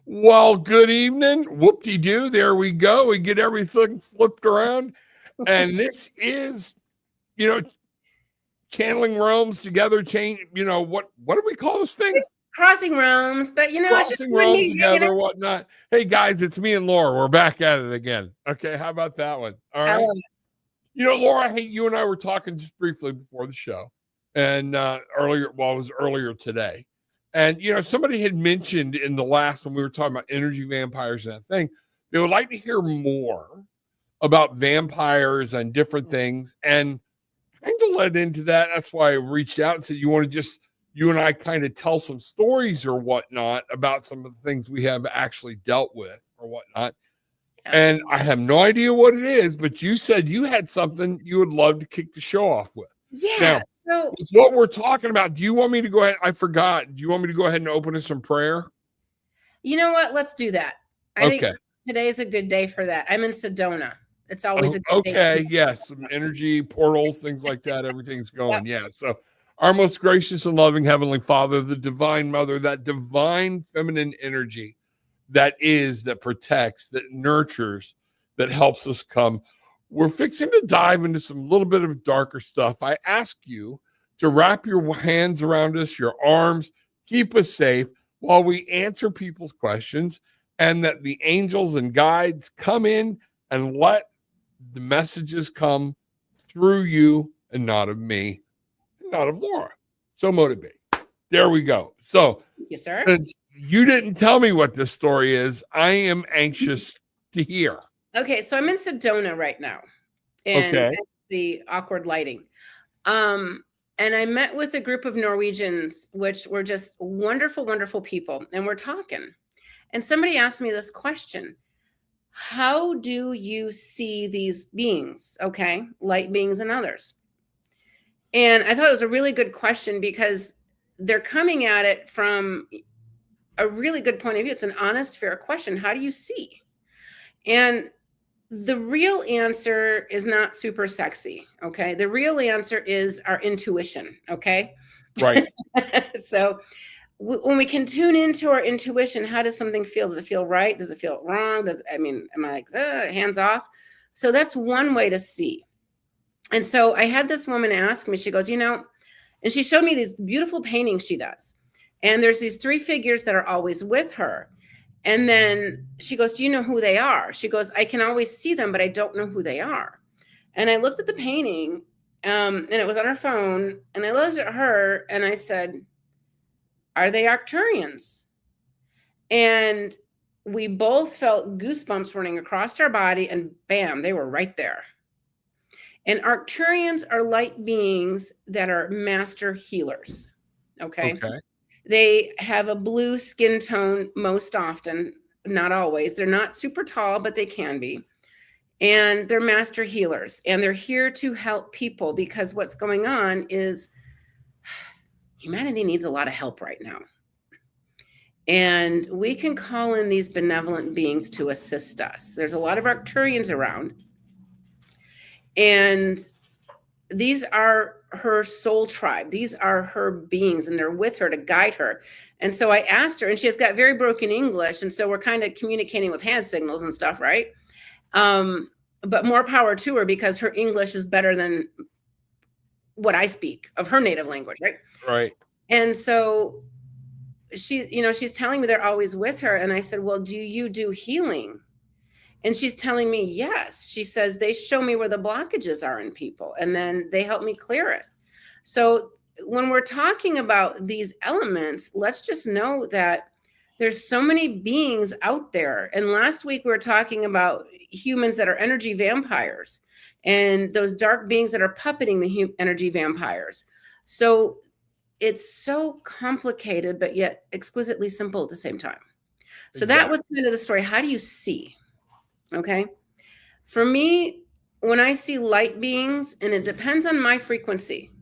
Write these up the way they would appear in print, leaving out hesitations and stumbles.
Well, good evening. Whoop-de-doo. There we go. We get everything flipped around. And this is, you know, channeling realms together, change, what do we call this thing? Crossing realms, but it's just Crossing one realms here, together, whatnot. Hey, guys, it's me and Laura. We're back at it again. Okay, how about that one? All I right. love it. Laura, hey, you and I were talking just briefly before the show. And it was earlier today. And, somebody had mentioned in the last when we were talking about energy vampires and that thing, they would like to hear more about vampires and different things. And kind of led into that. That's why I reached out and said, you and I kind of tell some stories or whatnot about some of the things we have actually dealt with or whatnot. And I have no idea what it is, but you said you had something you would love to kick the show off with. Yeah. Now, so it's what we're talking about. Do you want me to go ahead? I forgot. Do you want me to go ahead and open us some prayer? you know what? Let's do that. I think today is a good day for that. I'm in Sedona. It's always a good day. Okay. Yes. Some energy portals, things like that. Everything's going. Yep. Yeah. So our most gracious and loving Heavenly Father, the Divine Mother, that divine feminine energy that protects, that nurtures, that helps us come. We're fixing to dive into some little bit of darker stuff. I ask you to wrap your hands around us, your arms, keep us safe while we answer people's questions, and that the angels and guides come in and let the messages come through you and not of me, not of Laura. So motivate. There we go. So, yes, sir. Since you didn't tell me what this story is, I am anxious to hear. Okay, so I'm in Sedona right now, and the awkward lighting. And I met with a group of Norwegians, which were just wonderful, wonderful people, and we're talking. And somebody asked me this question: how do you see these beings? Okay, light beings and others. And I thought it was a really good question because they're coming at it from a really good point of view. It's an honest, fair question. How do you see? And the real answer is not super sexy. Okay. The real answer is our intuition. Okay. Right. So when we can tune into our intuition, how does something feel? Does it feel right? Does it feel wrong? Am I like, hands off? So that's one way to see. And so I had this woman ask me, she goes, and she showed me these beautiful paintings she does. And there's these three figures that are always with her. And then she goes, do you know who they are? She goes, I can always see them, but I don't know who they are. And I looked at the painting and it was on her phone. And I looked at her and I said, are they Arcturians? And we both felt goosebumps running across our body, and bam, they were right there. And Arcturians are light beings that are master healers. Okay. They have a blue skin tone most often, not always. They're not super tall, but they can be. And they're master healers. And they're here to help people because what's going on is humanity needs a lot of help right now. And we can call in these benevolent beings to assist us. There's a lot of Arcturians around. And these are her soul tribe. These are her beings, and they're with her to guide her. And so I asked her, and she has got very broken English. And so we're kind of communicating with hand signals and stuff, right? But more power to her because her English is better than what I speak of her native language, right? Right. And so she's telling me they're always with her. And I said, well, do you do healing? And she's telling me, yes. She says, they show me where the blockages are in people, and then they help me clear it. So when we're talking about these elements, let's just know that there's so many beings out there. And last week we were talking about humans that are energy vampires and those dark beings that are puppeting the energy vampires. So it's so complicated, but yet exquisitely simple at the same time. So that was kind of the story. How do you see? Okay. For me, when I see light beings, and it depends on my frequency.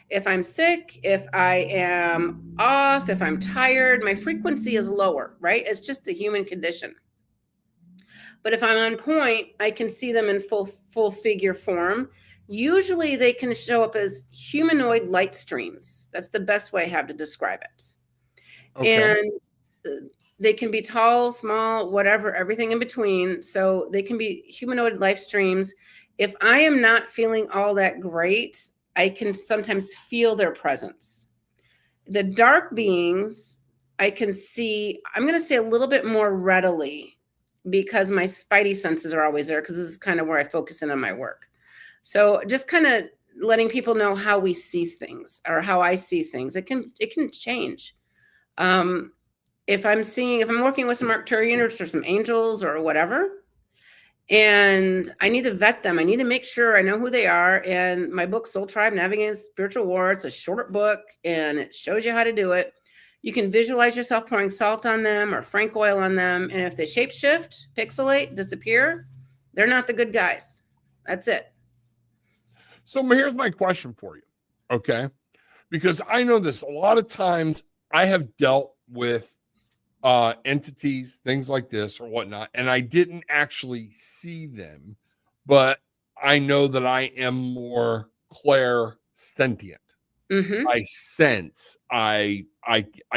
If I'm sick, if I am off, if I'm tired, my frequency is lower, right? It's just a human condition. But if I'm on point, I can see them in full figure form. Usually they can show up as humanoid light streams. That's the best way I have to describe it. Okay. And They can be tall, small, whatever, everything in between. So they can be humanoid life streams. If I am not feeling all that great, I can sometimes feel their presence. The dark beings, I can see, I'm going to say a little bit more readily because my spidey senses are always there, because this is kind of where I focus in on my work. So just kind of letting people know how we see things, or how I see things. It can change. If I'm working with some Arcturians or some angels or whatever, and I need to vet them, I need to make sure I know who they are. And my book, Soul Tribe, Navigating Spiritual War, it's a short book and it shows you how to do it. You can visualize yourself pouring salt on them or Frank oil on them. And if they shapeshift, pixelate, disappear, they're not the good guys. That's it. So here's my question for you. Okay. Because I know this, a lot of times I have dealt with entities, things like this or whatnot, and I didn't actually see them, but I know that I am more clairsentient. Mm-hmm. I sense, I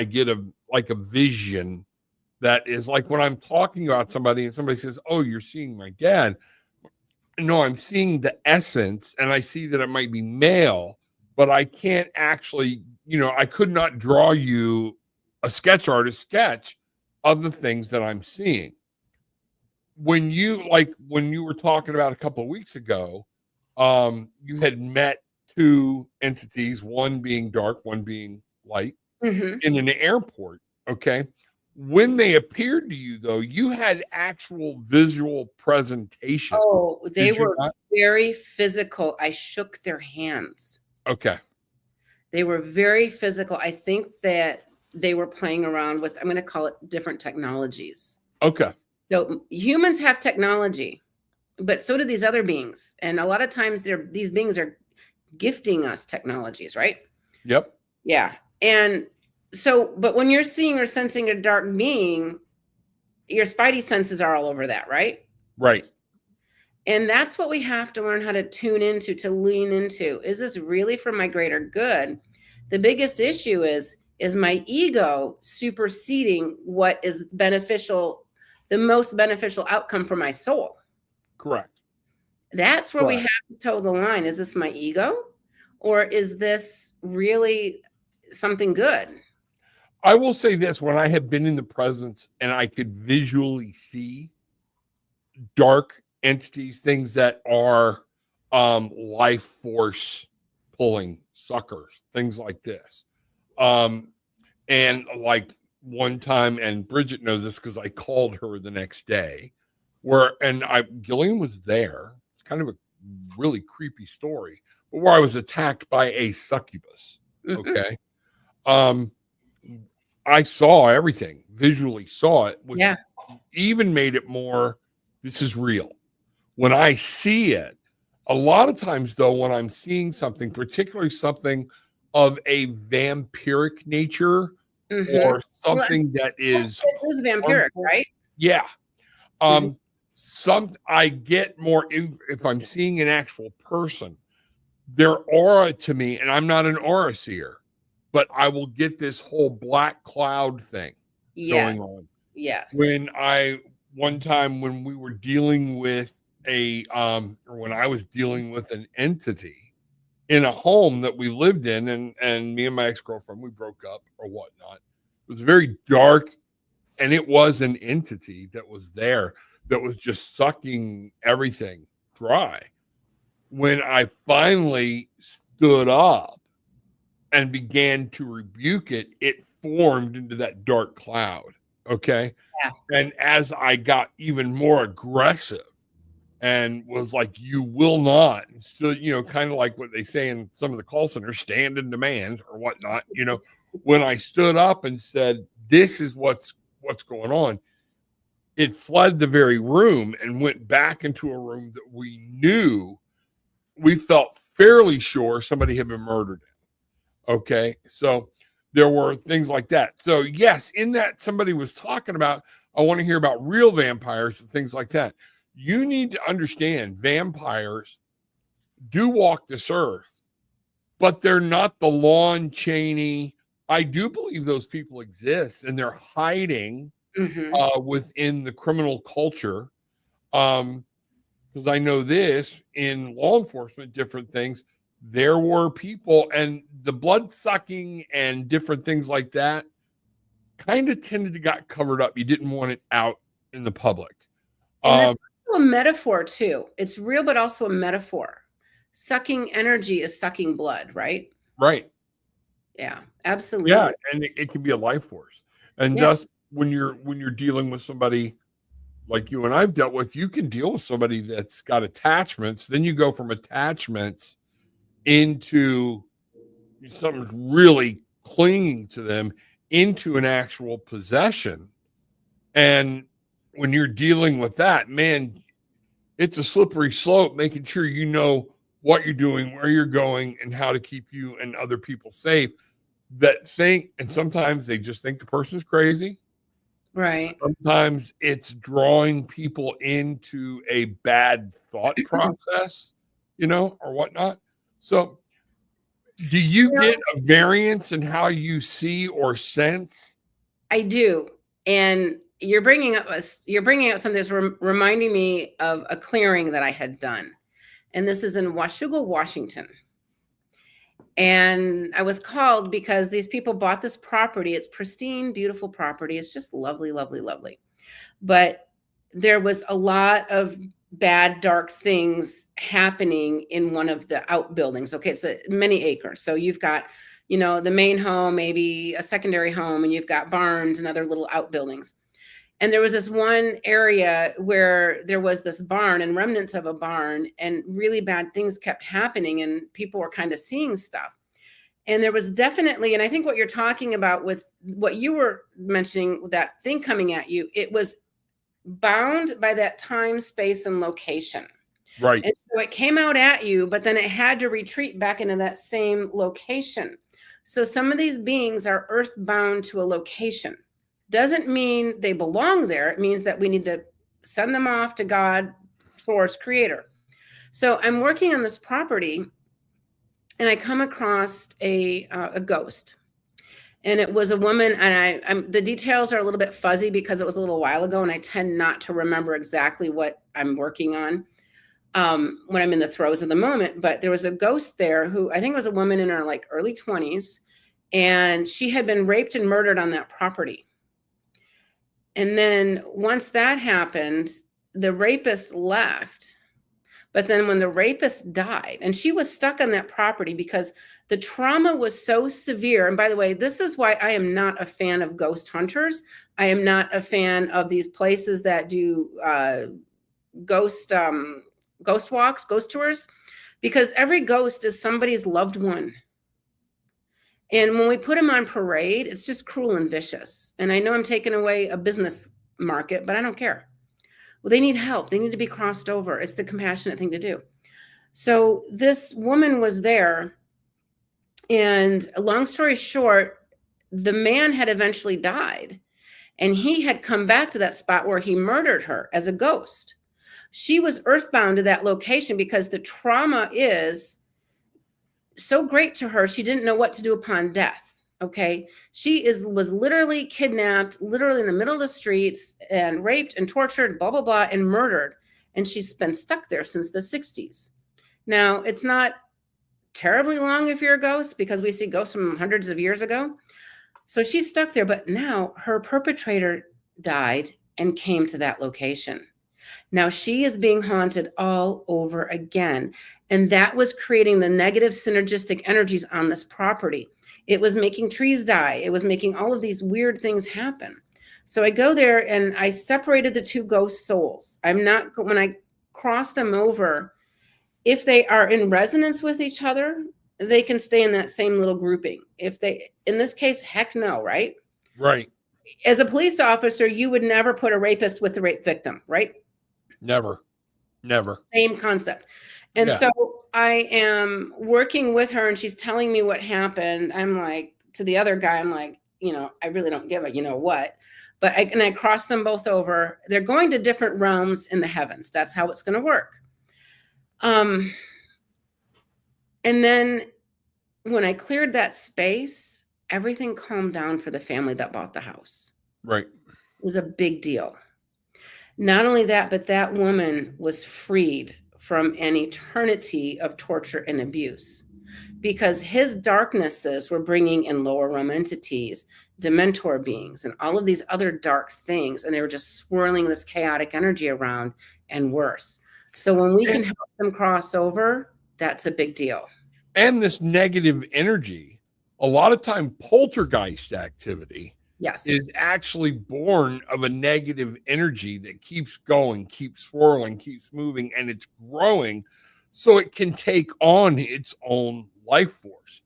get a vision that is like when I'm talking about somebody and somebody says, "Oh, you're seeing my dad." No, I'm seeing the essence, and I see that it might be male, but I can't actually, I could not draw you a sketch artist sketch of the things that I'm seeing. When you were talking about a couple of weeks ago, you had met two entities, one being dark, one being light, Mm-hmm. in an airport. Okay. When they appeared to you, though, you had actual visual presentation. Oh, they Did you were not? very physical. I shook their hands. Okay. They were very physical. I think that they were playing around with, I'm going to call it, different technologies. Okay. So humans have technology, but so do these other beings. And a lot of times these beings are gifting us technologies, right? Yep. Yeah. And so, but when you're seeing or sensing a dark being, your spidey senses are all over that, right? Right. And that's what we have to learn how to tune into, to lean into. Is this really for my greater good? The biggest issue is my ego superseding what is beneficial, the most beneficial outcome for my soul? Correct. That's where we have to toe the line. Is this my ego, or is this really something good? I will say this, when I have been in the presence and I could visually see dark entities, things that are life force pulling suckers, things like this. And like one time, and Bridget knows this because I called her the next day, Gillian was there. It's kind of a really creepy story, but where I was attacked by a succubus. Mm-hmm. Okay. I saw everything, visually saw it, which even made it more, this is real. When I see it, a lot of times though, when I'm seeing something, particularly something of a vampiric nature, or something that is, it is vampiric, right? Yeah. I get more if I'm seeing an actual person, their aura to me, and I'm not an aura seer, but I will get this whole black cloud thing going on. Yes. One time when we were dealing with or when I was dealing with an entity in a home that we lived in, and me and my ex-girlfriend, we broke up or whatnot. It was very dark, and it was an entity that was there that was just sucking everything dry. When I finally stood up and began to rebuke it, it formed into that dark cloud. Okay. Yeah. And as I got even more aggressive and was like, you will not, and still, kind of like what they say in some of the call centers, stand in demand or whatnot. When I stood up and said, this is what's going on, it fled the very room and went back into a room that we felt fairly sure somebody had been murdered in. Okay. So there were things like that. So yes, in that somebody was talking about, I want to hear about real vampires and things like that. You need to understand vampires do walk this earth, but they're not the Lon Chaney. I do believe those people exist and they're hiding within the criminal culture. Because I know this in law enforcement, different things, there were people, and the blood sucking and different things like that kind of tended to got covered up. You didn't want it out in the public. And that's also a metaphor too. It's real, but also a metaphor. Sucking energy is sucking blood, right? Right. Yeah, absolutely. Yeah, and it can be a life force. And thus, when you're dealing with somebody like you and I've dealt with, you can deal with somebody that's got attachments. Then you go from attachments into something's really clinging to them into an actual possession. And when you're dealing with that, man, it's a slippery slope, making sure you know what you're doing, where you're going, and how to keep you and other people safe. And sometimes they just think the person's crazy. Right. Sometimes it's drawing people into a bad thought process, or whatnot. So do you get a variance in how you see or sense? I do. And you're bringing up something that's reminding me of a clearing that I had done. And this is in Washougal, Washington. And I was called because these people bought this property. It's pristine, beautiful property. It's just lovely, lovely, lovely. But there was a lot of bad, dark things happening in one of the outbuildings. Okay, it's many acres. So you've got, the main home, maybe a secondary home, and you've got barns and other little outbuildings. And there was this one area where there was this barn and remnants of a barn, and really bad things kept happening, and people were kind of seeing stuff. And there was definitely, and I think what you're talking about with what you were mentioning, that thing coming at you, it was bound by that time, space, and location. Right. And so it came out at you, but then it had to retreat back into that same location. So some of these beings are earthbound to a location. Doesn't mean they belong there. It means that we need to send them off to God, source, creator. So I'm working on this property, and I come across a ghost. And it was a woman, and the details are a little bit fuzzy because it was a little while ago, and I tend not to remember exactly what I'm working on when I'm in the throes of the moment. But there was a ghost there who I think was a woman in her early 20s, and she had been raped and murdered on that property. And then once that happened, the rapist left. But then when the rapist died, and she was stuck on that property because the trauma was so severe. And by the way, this is why I am not a fan of ghost hunters. I am not a fan of these places that do ghost walks, ghost tours, because every ghost is somebody's loved one. And when we put them on parade, it's just cruel and vicious. And I know I'm taking away a business market, but I don't care. Well, they need help. They need to be crossed over. It's the compassionate thing to do. So this woman was there, and long story short, the man had eventually died, and he had come back to that spot where he murdered her as a ghost. She was earthbound to that location because the trauma is so great to her, she didn't know what to do upon death. Okay. She was literally kidnapped, literally in the middle of the streets, and raped and tortured, blah, blah, blah, and murdered. And she's been stuck there since the 60s. Now, it's not terribly long if you're a ghost, because we see ghosts from hundreds of years ago. So she's stuck there, but now her perpetrator died and came to that location. Now she is being haunted all over again. And that was creating the negative synergistic energies on this property. It was making trees die. It was making all of these weird things happen. So I go there and I separated the two ghost souls. When I cross them over, if they are in resonance with each other, they can stay in that same little grouping. If they, in this case, heck no, right? Right. As a police officer, you would never put a rapist with the rape victim, right? Never. Same concept. And so I am working with her, and she's telling me what happened. I'm like, to the other guy, I'm like, I really don't give a, what, but I cross them both over. They're going to different realms in the heavens. That's how it's going to work. And then when I cleared that space, everything calmed down for the family that bought the house. Right. was a big deal. Not only that, but that woman was freed from an eternity of torture and abuse because his darknesses were bringing in lower realm entities, dementor beings, and all of these other dark things. And they were just swirling this chaotic energy around and worse. So when we can help them cross over, that's a big deal. And this negative energy, a lot of time poltergeist activity is actually born of a negative energy that keeps going, keeps swirling, keeps moving, and it's growing so it can take on its own life force.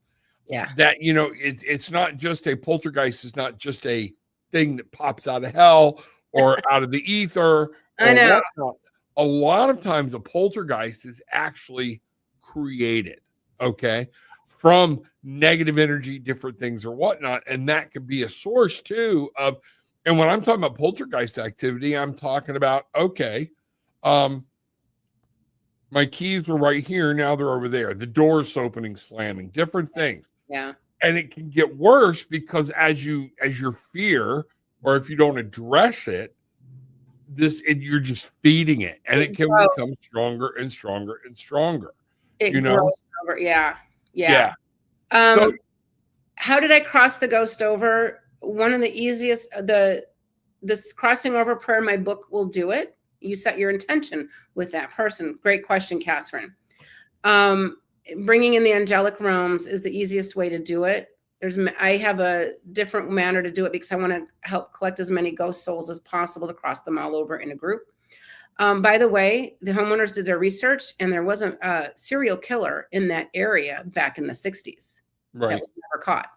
Yeah. That, it's not just a poltergeist, is not just a thing that pops out of hell or out of the ether. I know. Whatnot. A lot of times a poltergeist is actually created, okay, from negative energy, different things or whatnot. And that could be a source too of, and when I'm talking about poltergeist activity, I'm talking about, okay, my keys were right here. Now they're over there. The door's opening, slamming, different things. Yeah. And it can get worse because as your fear, or if you don't address it, you're just feeding it, and it can become stronger and stronger and stronger. It grows over. Yeah. So, how did I cross the ghost over? One of the easiest, this crossing over prayer in my book will do it. You set your intention with that person. Great question, Catherine. Bringing in the angelic realms is the easiest way to do it. I have a different manner to do it because I want to help collect as many ghost souls as possible to cross them all over in a group. By the way, the homeowners did their research, and there wasn't a serial killer in that area back in the 60s. Right. That was never caught.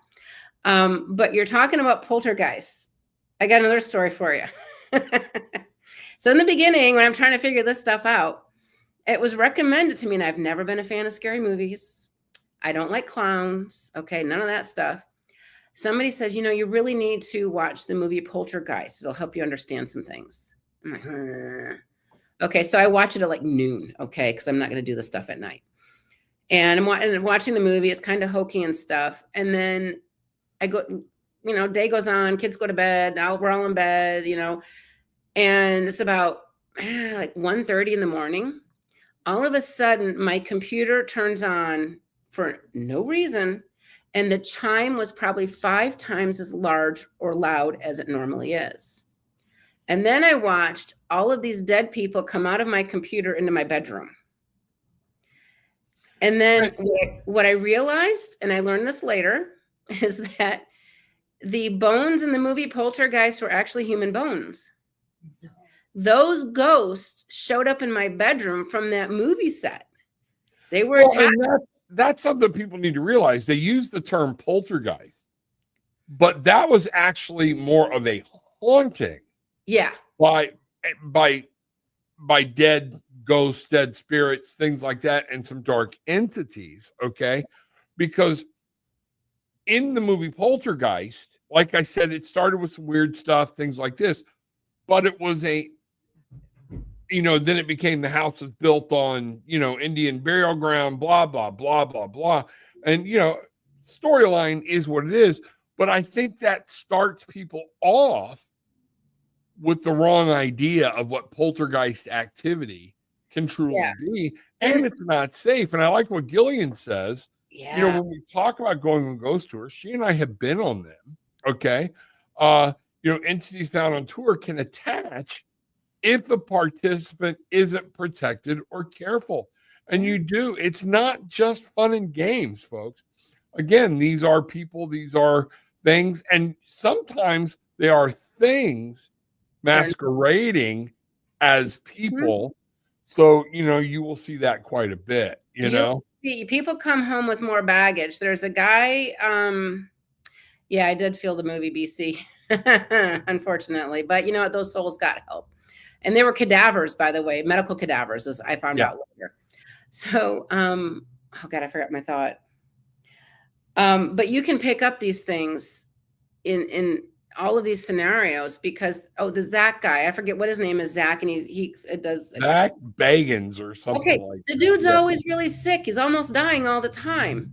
But you're talking about poltergeists. I got another story for you. So in the beginning, when I'm trying to figure this stuff out, it was recommended to me, and I've never been a fan of scary movies. I don't like clowns. Okay, none of that stuff. Somebody says, you really need to watch the movie Poltergeist. It'll help you understand some things. I'm like, Okay, so I watch it at like noon, okay, because I'm not going to do this stuff at night. And I'm watching the movie. It's kind of hokey and stuff. And then I go, day goes on. Kids go to bed. We're all in bed, And it's about like 1:30 in the morning. All of a sudden, my computer turns on for no reason. And the chime was probably 5 times as large or loud as it normally is. And then I watched all of these dead people come out of my computer into my bedroom. And then what I realized, and I learned this later, is that the bones in the movie Poltergeist were actually human bones. Those ghosts showed up in my bedroom from that movie set. They were that's something people need to realize. They use the term poltergeist, but that was actually more of a haunting. Yeah. By dead ghosts, dead spirits, things like that, and some dark entities, okay? Because in the movie Poltergeist, like I said, it started with some weird stuff, things like this, but it was then it became the house is built on, Indian burial ground, blah, blah, blah, blah, blah. And, storyline is what it is. But I think that starts people off with the wrong idea of what poltergeist activity can truly be. And it's not safe. And I like what Gillian says. Yeah. When we talk about going on ghost tours, she and I have been on them. Okay. Entities found on tour can attach if the participant isn't protected or careful. And you do. It's not just fun and games, folks. Again, these are people, these are things, and sometimes they are things masquerading as people. Mm-hmm. So, you will see that quite a bit, You'll see people come home with more baggage. There's a guy, I did feel the movie BC, unfortunately. But you know what? Those souls got help. And they were cadavers, by the way, medical cadavers, as I found out later. So, oh God, I forgot my thought. But you can pick up these things in all of these scenarios because, the Zach guy, I forget what his name is, Zach, and he does. Zach Bagans or something like that. The dude's always really sick. He's almost dying all the time.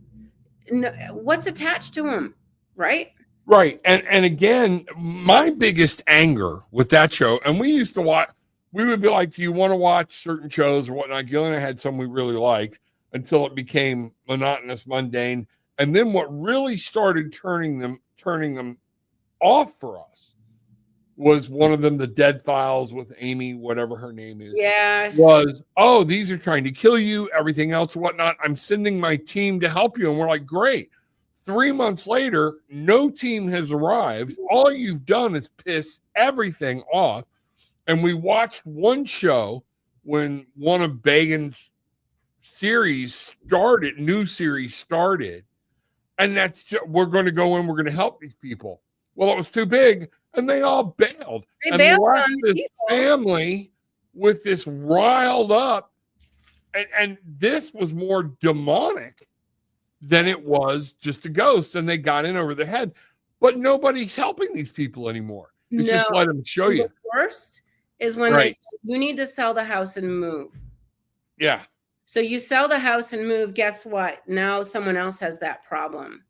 No, what's attached to him, right? Right. And again, my biggest anger with that show, and we used to watch, we would be like, do you want to watch certain shows or whatnot? Gil and I had some we really liked until it became monotonous, mundane. And then what really started turning them off for us was one of them, the Dead Files with Amy, whatever her name is. Yes. Was, oh, these are trying to kill you, everything else, whatnot. I'm sending my team to help you. And we're like, great. 3 months later, no team has arrived. All you've done is piss everything off. And we watched one show when one of Bagan's new series started. And that's just, we're going to go in, we're going to help these people. Well, it was too big, and they all bailed. They and bailed left on this people. family with this riled up, and this was more demonic than it was just a ghost, and they got in over their head. But nobody's helping these people anymore. It's just let them show you. The worst is when they say, you need to sell the house and move. Yeah. So you sell the house and move, guess what? Now someone else has that problem.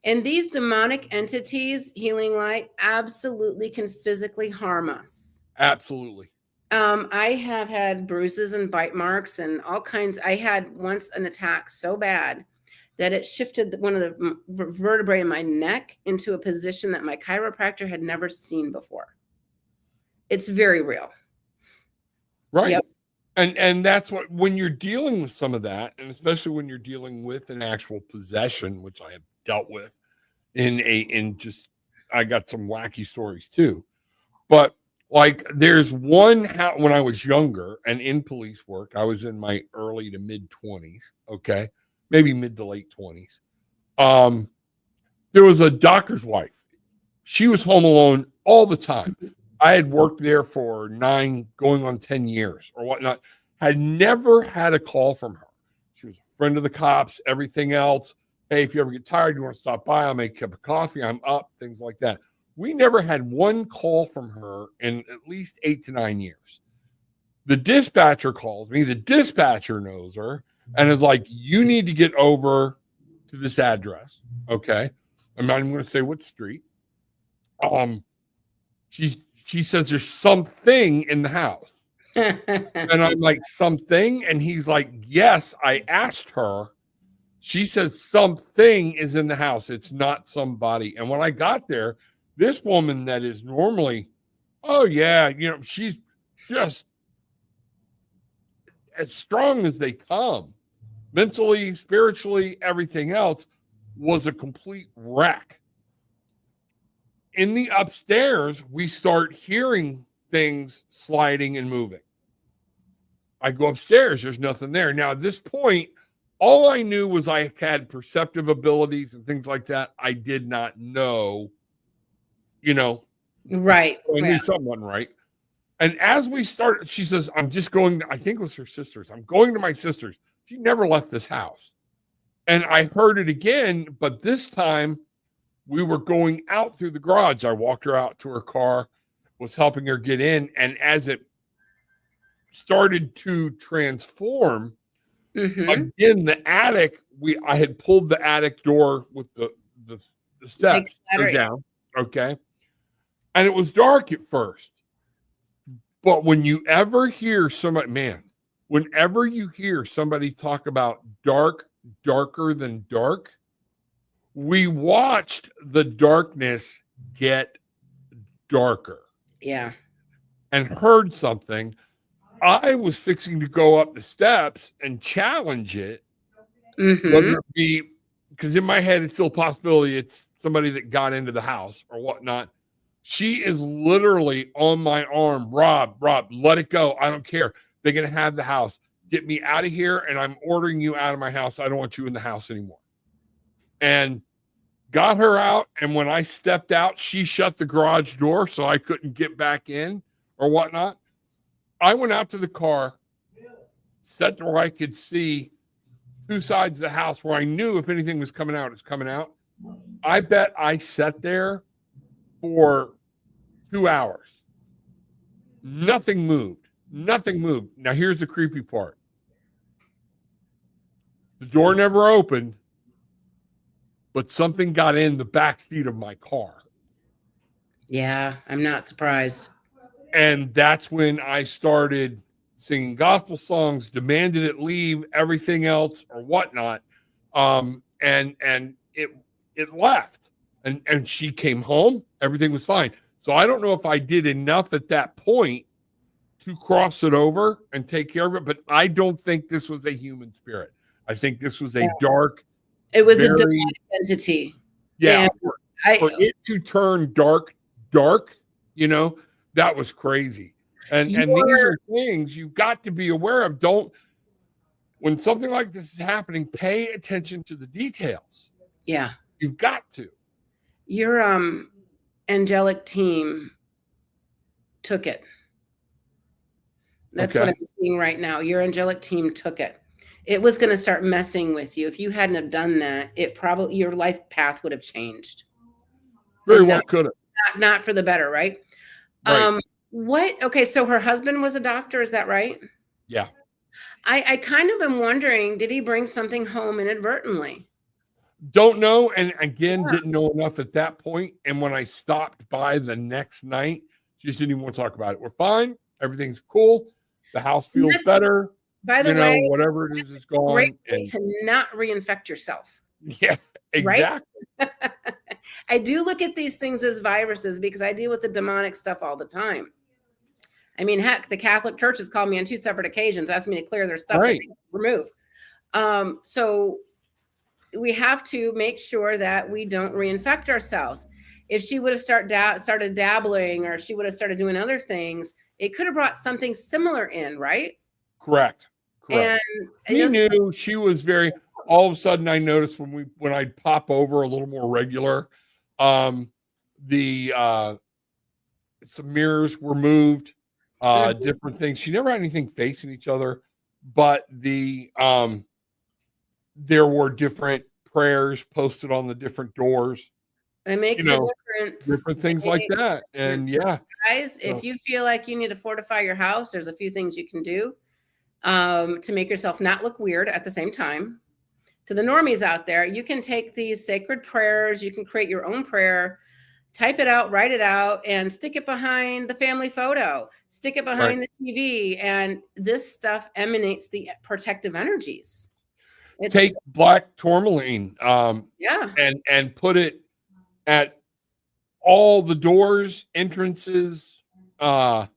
And these demonic entities, Healing Light, absolutely can physically harm us. Absolutely. I have had bruises and bite marks and all kinds. I had once an attack so bad that it shifted one of the vertebrae in my neck into a position that my chiropractor had never seen before. It's very real. Right. Yep. And that's what, when you're dealing with some of that, and especially when you're dealing with an actual possession, which I have dealt with I got some wacky stories too. But like there's one when I was younger and in police work, I was in my early to mid 20s. Okay. Maybe mid to late 20s. There was a doctor's wife. She was home alone all the time. I had worked there for 9 going on 10 years or whatnot. Had never had a call from her. She was a friend of the cops, everything else. Hey, if you ever get tired, you want to stop by, I'll make a cup of coffee. I'm up, things like that. We never had one call from her in at least 8 to 9 years. The dispatcher calls me. The dispatcher knows her and is like, you need to get over to this address. Okay. I'm not even going to say what street. She says there's something in the house. And I'm like, something? And he's like, yes, I asked her. She says something is in the house. It's not somebody. And when I got there, this woman that is normally, oh yeah, she's just as strong as they come, mentally, spiritually, everything else, was a complete wreck. In the upstairs, we start hearing things sliding and moving. I go upstairs, there's nothing there. Now, at this point, all I knew was I had perceptive abilities and things like that. I did not know, Right. I knew something wasn't right. And as we started, she says, I'm just going, I think it was her sister's. I'm going to my sister's. She never left this house. And I heard it again, but this time we were going out through the garage. I walked her out to her car, was helping her get in. And as it started to transform, again, the attic, I had pulled the attic door with the steps go down. Okay. And it was dark at first. But when you ever hear somebody, whenever you hear somebody talk about darker than dark, we watched the darkness get darker. Yeah. And heard something. I was fixing to go up the steps and challenge it. Whether it be, because in my head, it's still a possibility it's somebody that got into the house or whatnot. She is literally on my arm. Rob, let it go. I don't care. They're going to have the house. Get me out of here, and I'm ordering you out of my house. I don't want you in the house anymore. And got her out, and when I stepped out, she shut the garage door so I couldn't get back in or whatnot. I went out to the car, set where I could see 2 sides of the house where I knew if anything was coming out, it's coming out. I bet I sat there for 2 hours. Nothing moved. Now, here's the creepy part. The door never opened, but something got in the back seat of my car. Yeah, I'm not surprised. And that's when I started singing gospel songs, demanded it leave, everything else or whatnot. And it left. And she came home, everything was fine. So I don't know if I did enough at that point to cross it over and take care of it, but I don't think this was a human spirit. I think this was a dark. It was a demonic entity. Yeah. For it to turn dark, that was crazy. And these are things you've got to be aware of. When something like this is happening, pay attention to the details. Yeah. You've got to. Your angelic team took it. That's what I'm seeing right now. Your angelic team took it. It was going to start messing with you. If you hadn't have done that, your life path would have changed. Very well could have. Not for the better, right? Okay, so her husband was a doctor, is that right? Yeah. I kind of am wondering, did he bring something home inadvertently? Don't know. And again, didn't know enough at that point. And when I stopped by the next night, just didn't even want to talk about it. We're fine. Everything's cool. The house feels better. By the way, whatever it is gone. Great way to not reinfect yourself. Yeah, exactly. Right? I do look at these things as viruses because I deal with the demonic stuff all the time. I mean, heck, the Catholic Church has called me on 2 separate occasions, asked me to clear their stuff that they remove. So we have to make sure that we don't reinfect ourselves. If she would have started dabbling, or she would have started doing other things, it could have brought something similar in, right? Correct. And we knew she was all of a sudden I noticed when I'd pop over a little more regular, some mirrors were moved, different things. She never had anything facing each other, but there were different prayers posted on the different doors. It makes a difference. Different things like that. And guys, if you feel like you need to fortify your house, there's a few things you can do to make yourself not look weird at the same time. To the normies out there, you can take these sacred prayers, you can create your own prayer, type it out, write it out, and stick it behind the family photo, stick it behind the TV, and this stuff emanates the protective energies. Take black tourmaline and put it at all the doors, entrances, even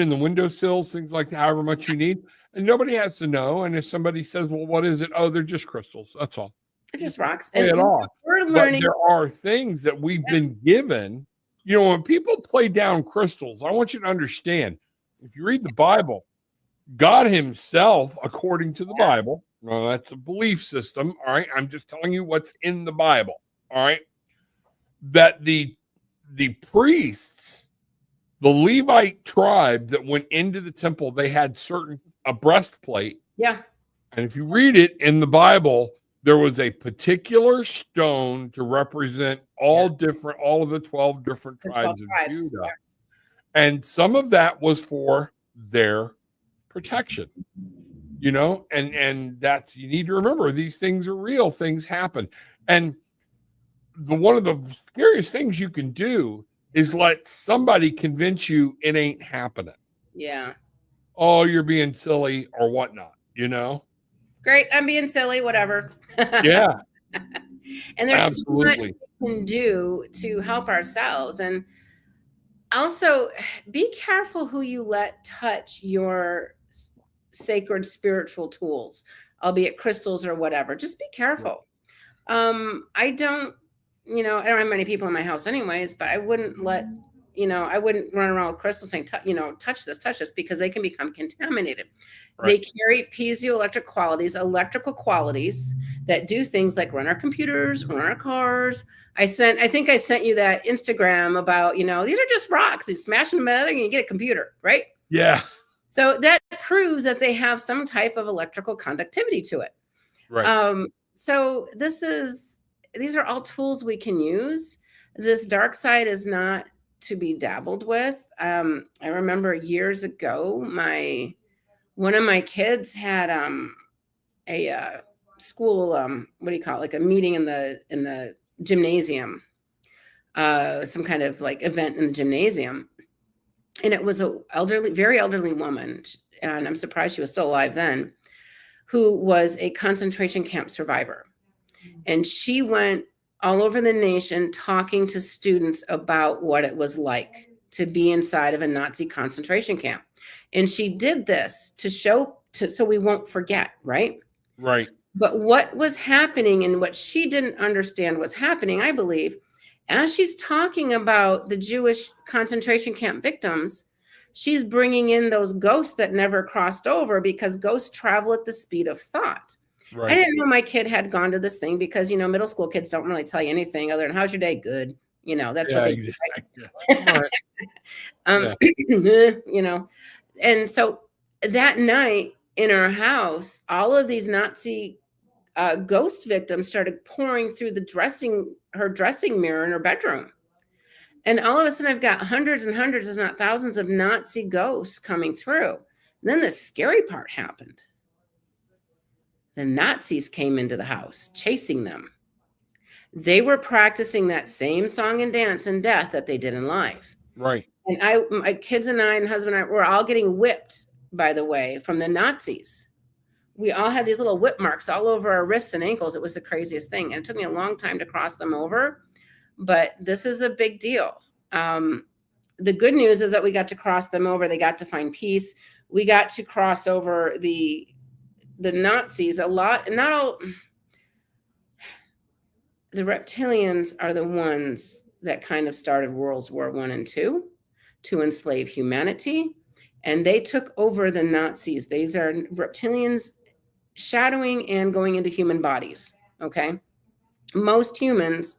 in the windowsills, things like that, however much you need. And nobody has to know. And if somebody says, well, what is it? Oh, they're just crystals. That's all. It just rocks. And we're learning. But there are things that we've been given. When people play down crystals, I want you to understand, if you read the Bible, God himself, according to the Bible, well, that's a belief system. All right. I'm just telling you what's in the Bible. All right. That the priests, the Levite tribe that went into the temple, they had a breastplate. Yeah. And if you read it in the Bible, there was a particular stone to represent all of the 12 different tribes of Judah. Yeah. And some of that was for their protection, and that's, you need to remember, these things are real, things happen. And one of the scariest things you can do is let somebody convince you it ain't happening. Yeah. Oh, you're being silly or whatnot, Great. I'm being silly, whatever. Yeah. And there's so much we can do to help ourselves. And also be careful who you let touch your sacred spiritual tools, albeit crystals or whatever. Just be careful. I don't have many people in my house anyways, but I wouldn't I wouldn't run around with crystals saying, touch this, because they can become contaminated. Right. They carry piezoelectric qualities, electrical qualities that do things like run our computers, run our cars. I think I sent you that Instagram about, these are just rocks. You smash them together and you get a computer, right? Yeah. So that proves that they have some type of electrical conductivity to it. Right. So these are all tools we can use. This dark side is not to be dabbled with. I remember years ago, one of my kids had a school, what do you call it? Like a meeting in the gymnasium, some kind of like event in the gymnasium. And it was a very elderly woman, and I'm surprised she was still alive then, who was a concentration camp survivor. And she went all over the nation talking to students about what it was like to be inside of a Nazi concentration camp. And she did this so we won't forget, right? Right. But what was happening and what she didn't understand was happening, I believe, as she's talking about the Jewish concentration camp victims, she's bringing in those ghosts that never crossed over, because ghosts travel at the speed of thought. Right. I didn't know my kid had gone to this thing, because, middle school kids don't really tell you anything other than, how's your day? Good. That's what they do. Right? And so that night in her house, all of these Nazi ghost victims started pouring through her dressing mirror in her bedroom. And all of a sudden, I've got hundreds and hundreds, if not thousands, of Nazi ghosts coming through. And then the scary part happened. The Nazis came into the house, chasing them. They were practicing that same song and dance in death that they did in life. Right. And my kids and I and husband and I were all getting whipped, by the way, from the Nazis. We all had these little whip marks all over our wrists and ankles. It was the craziest thing. And it took me a long time to cross them over. But this is a big deal. The good news is that we got to cross them over. They got to find peace. We got to cross over the Nazis a lot. Not all. The reptilians are the ones that kind of started World War I and II to enslave humanity. And they took over the Nazis. These are reptilians shadowing and going into human bodies. Okay. Most humans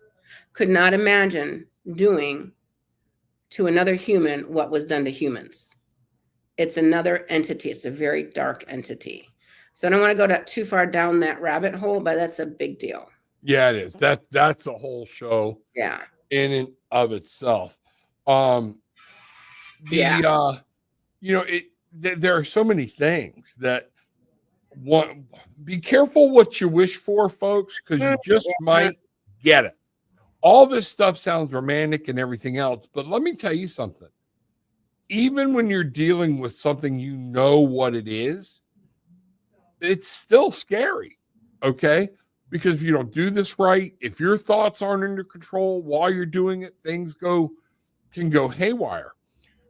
could not imagine doing to another human what was done to humans. It's another entity. It's a very dark entity. So I don't want to go too far down that rabbit hole, but that's a big deal. Yeah, it is. That's a whole show. Yeah. In and of itself. There are so many things that be careful what you wish for, folks, because you just might get it. All this stuff sounds romantic and everything else, but let me tell you something. Even when you're dealing with something, what it is, it's still scary. Okay. Because if you don't do this right, if your thoughts aren't under control while you're doing it, things can go haywire.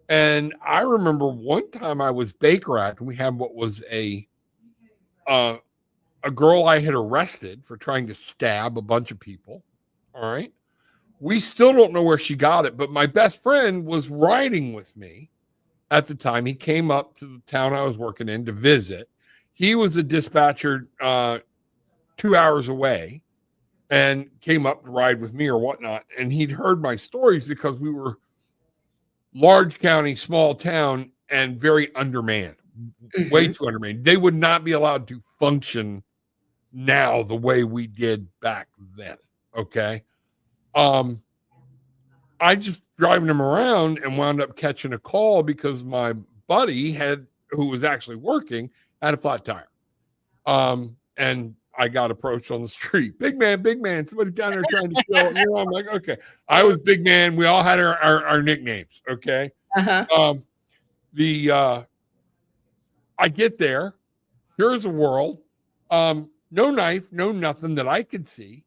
And I remember one time I was Baker Act, and we had what was a girl I had arrested for trying to stab a bunch of people. All right. We still don't know where she got it, but my best friend was riding with me at the time. He came up to the town I was working in to visit. He was a dispatcher 2 hours away and came up to ride with me or whatnot. And he'd heard my stories because we were large county, small town, and very undermanned, way too undermanned. They would not be allowed to function now the way we did back then. Okay. I just driving him around and wound up catching a call because my buddy who was actually working, had a flat tire. And I got approached on the street. Big man, somebody's down there trying to kill him. I'm like, okay. I was Big Man. We all had our nicknames. Okay. I get there. Here's a world. No knife, no nothing that I could see.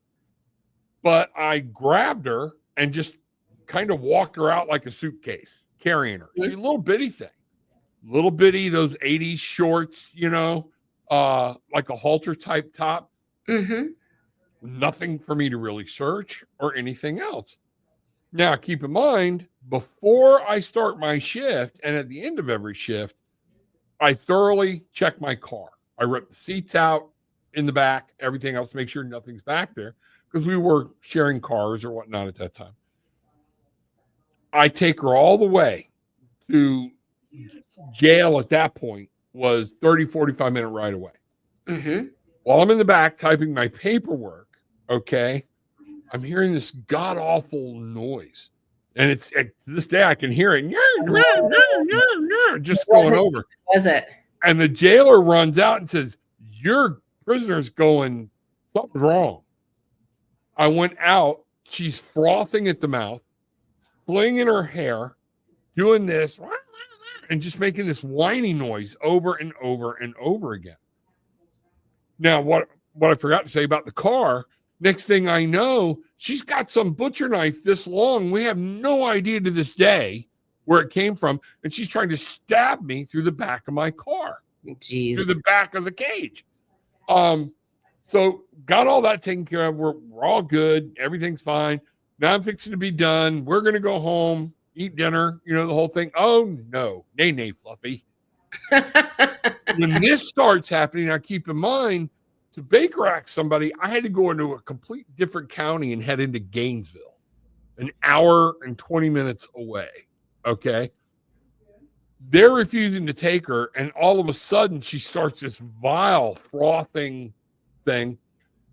But I grabbed her and just kind of walked her out like a suitcase, carrying her. She's a little bitty thing. Little bitty, those 80s shorts, like a halter type top. Nothing for me to really search or anything else. Now, keep in mind, before I start my shift and at the end of every shift, I thoroughly check my car. I rip the seats out in the back, everything else, make sure nothing's back there, because we were sharing cars or whatnot at that time. I take her all the way to jail. At that point was 30, 45-minute ride away. While I'm in the back typing my paperwork, okay, I'm hearing this god-awful noise. And it's to this day I can hear it just going over. Was it? And the jailer runs out and says, "Your prisoner's going something's wrong. I went out. She's frothing at the mouth, flinging her hair, doing this, and just making this whiny noise over and over and over again. Now, what I forgot to say about the car, next thing I know, she's got some butcher knife this long. We have no idea to this day where it came from. And she's trying to stab me through the back of my car. Jeez. Through the back of the cage. So got all that taken care of. We're all good. Everything's fine. Now I'm fixing to be done. We're going to go home, eat dinner, the whole thing. Oh, no. Nay, Fluffy. When this starts happening, now keep in mind, to Baker Act somebody, I had to go into a complete different county and head into Gainesville, an hour and 20 minutes away. Okay. They're refusing to take her. And all of a sudden she starts this vile frothing thing.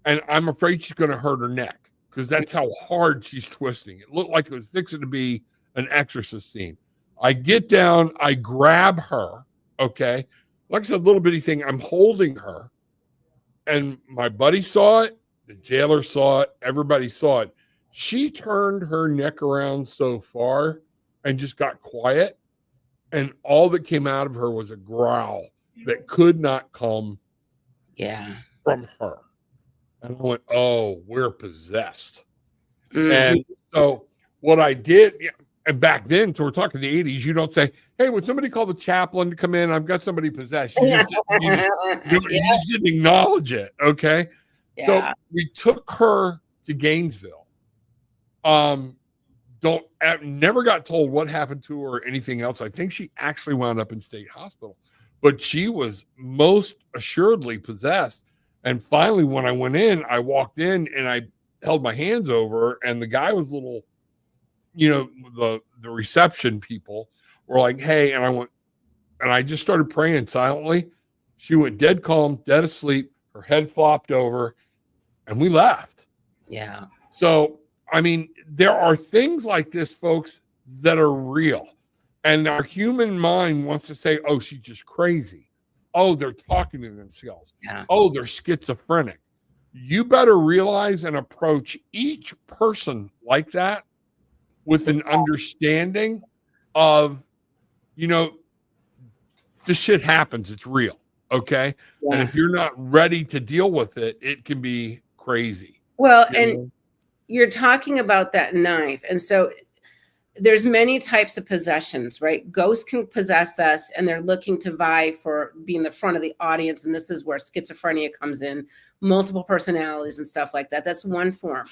And I'm afraid she's going to hurt her neck because that's how hard she's twisting. It looked like it was fixing to be an exorcist scene. I get down, I grab her. Okay. Like I said, little bitty thing. I'm holding her. And my buddy saw it. The jailer saw it. Everybody saw it. She turned her neck around so far and just got quiet. And all that came out of her was a growl that could not come from her. And I went, oh, we're possessed. Mm-hmm. And so what I did, and back then, so we're talking the 80s, you don't say, hey, would somebody call the chaplain to come in? I've got somebody possessed. You just didn't acknowledge it, okay? Yeah. So we took her to Gainesville. Never got told what happened to her or anything else. I think she actually wound up in state hospital, but she was most assuredly possessed. And finally, when I went in, I walked in and I held my hands over her, and the guy was a little, the reception people were like, hey, and I just started praying silently. She went dead calm, dead asleep. Her head flopped over, and we left. Yeah. So, I mean, there are things like this, folks, that are real. And our human mind wants to say, oh, she's just crazy. Oh, they're talking to themselves. Yeah. Oh, they're schizophrenic. You better realize and approach each person like that with an understanding of, this shit happens. It's real. Okay. Yeah. And if you're not ready to deal with it, it can be crazy. Well, you're talking about that knife. And so there's many types of possessions, right? Ghosts can possess us and they're looking to vie for being the front of the audience. And this is where schizophrenia comes in, multiple personalities and stuff like that. That's one form.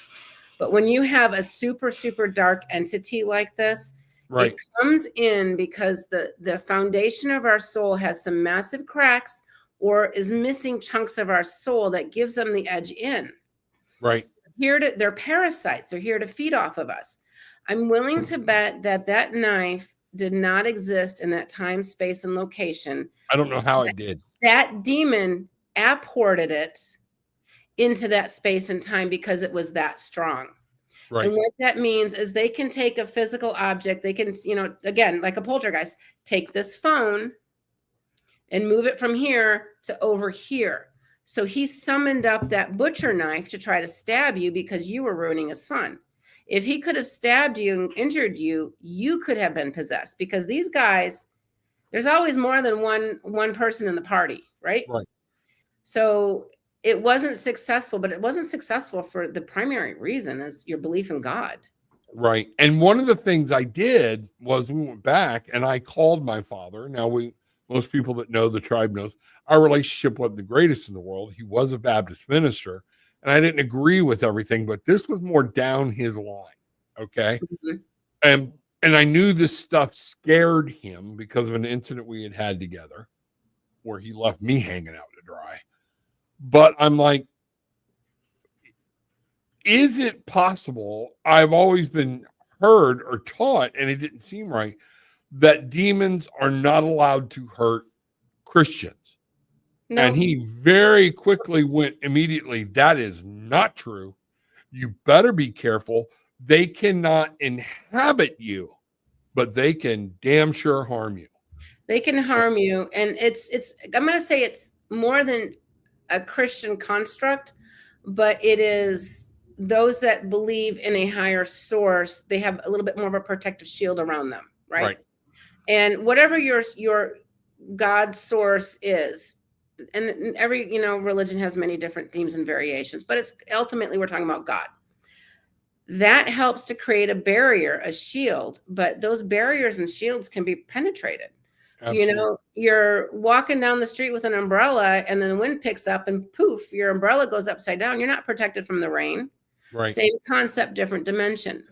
But when you have a super, super dark entity like this, right, it comes in because the foundation of our soul has some massive cracks or is missing chunks of our soul that gives them the edge in. Right. They're parasites. They're here to feed off of us. I'm willing to bet that knife did not exist in that time, space, and location. I don't know how it did. That demon apported it into that space and time because it was that strong. Right. And what that means is they can take a physical object. They can, again, like a poltergeist, take this phone and move it from here to over here. So he summoned up that butcher knife to try to stab you because you were ruining his fun. If he could have stabbed you and injured you, you could have been possessed because these guys, there's always more than one person in the party, right? Right. So it wasn't successful, but it wasn't successful for the primary reason is your belief in God. Right. And one of the things I did was we went back and I called my father. Now most people that know the tribe knows our relationship wasn't the greatest in the world. He was a Baptist minister. And I didn't agree with everything, but this was more down his line. Okay. Mm-hmm. And I knew this stuff scared him because of an incident we had together where he left me hanging out to dry. But I'm like, is it possible? I've always been heard or taught, and it didn't seem right, that demons are not allowed to hurt Christians. No. And he very quickly went immediately, that is not true. You better be careful. They cannot inhabit you, but they can damn sure harm you. They can harm you. And it's I'm going to say it's more than a Christian construct. but it is those that believe in a higher source, they have a little bit more of a protective shield around them, right? And whatever your God source is, and every religion has many different themes and variations, but it's ultimately we're talking about God. That helps to create a barrier, a shield, but those barriers and shields can be penetrated. Absolutely. You're walking down the street with an umbrella and then the wind picks up and poof, your umbrella goes upside down. You're not protected from the rain. Right. Same concept, different dimension.